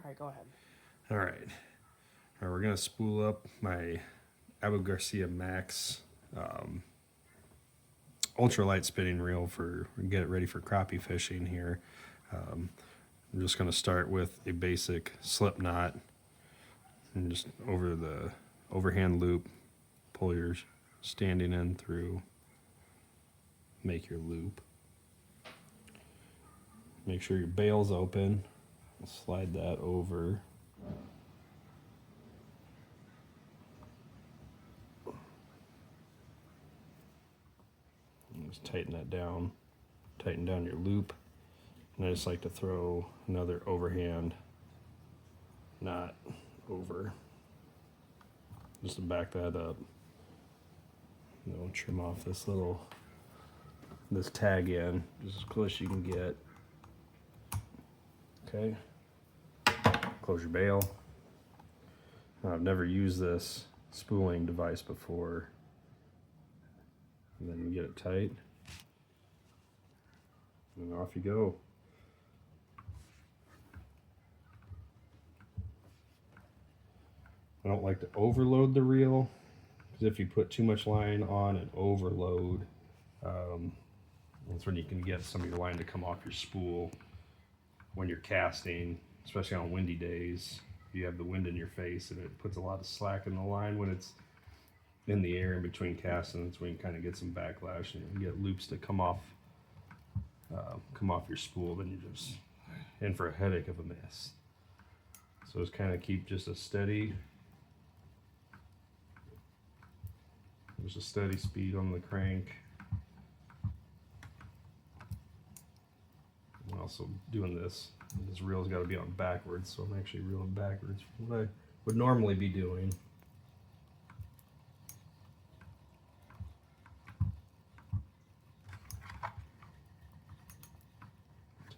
right, go ahead. All right. All right, we're gonna spool up my Abu Garcia Maxx ultralight spinning reel for get it ready for crappie fishing here. Um, I'm just gonna start with a basic slip knot and just over the overhand loop, pull your standing end through, make your loop. Make sure your bail's open. Slide that over. And just tighten that down. Tighten down your loop. And I just like to throw another overhand knot over. Just to back that up. And then we'll trim off this tag end just as close as you can get. Okay. Close your bail. I've never used this spooling device before. And then you get it tight. And off you go. I don't like to overload the reel, because if you put too much line on and overload, that's when you can get some of your line to come off your spool when you're casting, especially on windy days. You have the wind in your face and it puts a lot of slack in the line when it's in the air in between casting. That's when you kind of get some backlash and you get loops that come off your spool. Then you're just in for a headache of a mess. So just kind of keep just a steady speed on the crank. I'm also doing this. This reel's got to be on backwards, so I'm actually reeling backwards from what I would normally be doing.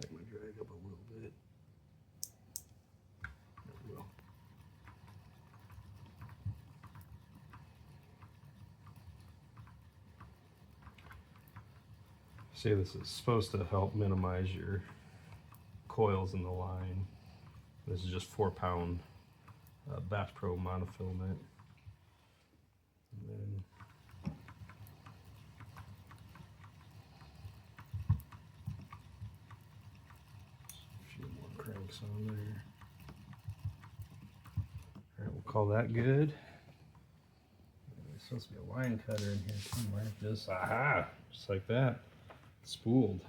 Take my drag up a little bit. There we go. Say this is supposed to help minimize your coils in the line. This is just 4-pound Bass Pro monofilament. And then a few more cranks on there. All right, we'll call that good. There's supposed to be a line cutter in here somewhere. Just like that. Spooled.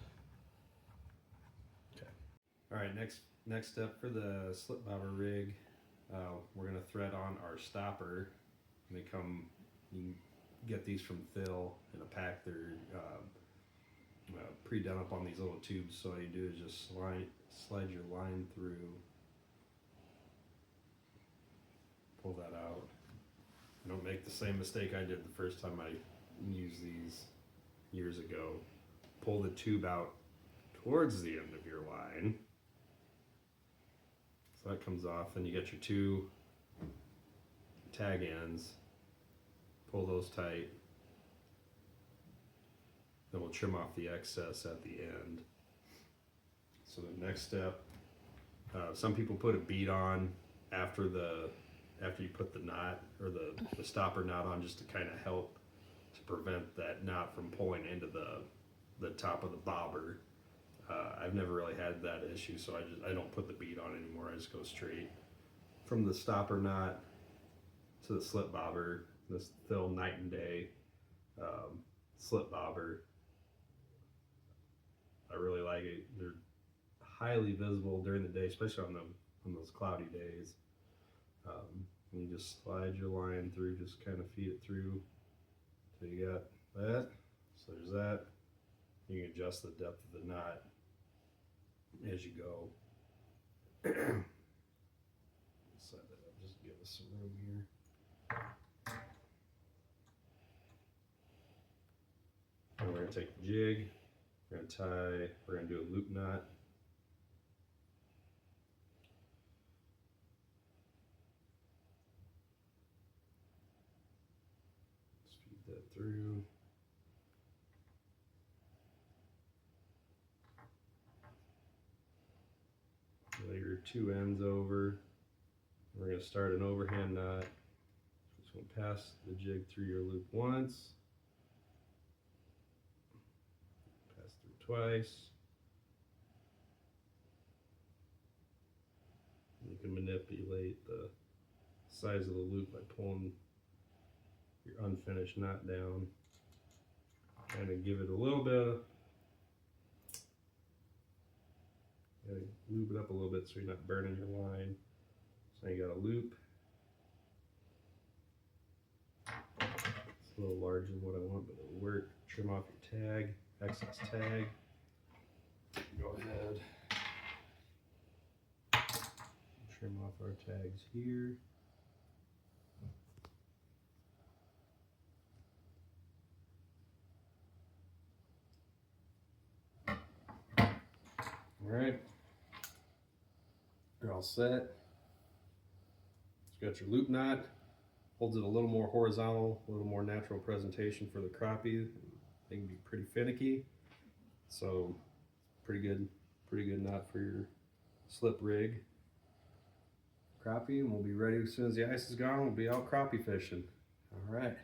Okay. All right, next step for the slip bobber rig, we're gonna thread on our stopper. And you can get these from Phil in a pack. They're pre-done up on these little tubes. So all you do is just slide your line through, pull that out. Don't make the same mistake I did the first time I used these years ago. Pull the tube out towards the end of your line. So that comes off, then you get your two tag ends. Pull those tight. Then we'll trim off the excess at the end. So the next step, some people put a bead on after you put the knot or the stopper knot on, just to kind of help to prevent that knot from pulling into the top of the bobber. I've never really had that issue, so I don't put the bead on anymore. I just go straight from the stopper knot to the slip bobber. This Phil Night and Day slip bobber. I really like it. They're highly visible during the day, especially on those cloudy days. You just slide your line through, just kind of feed it through till you got that. So there's that. You can adjust the depth of the knot as you go. Set that up, just give us some room here. And we're going to take the jig, we're going to do a loop knot. Just feed that through. Lay your two ends over. We're going to start an overhand knot. Just going to pass the jig through your loop once, pass through twice. You can manipulate the size of the loop by pulling your unfinished knot down. Kind of give it a little bit of, lube it up a little bit so you're not burning your line. So now you got a loop. It's a little larger than what I want, but it'll work. Trim off your tag, excess tag. Go ahead. Trim off our tags here. Alright, you're all set. It's got your loop knot, holds it a little more horizontal, a little more natural presentation for the crappie. They can be pretty finicky, so pretty good knot for your slip rig crappie, and we'll be ready as soon as the ice is gone. We'll be out crappie fishing. All right.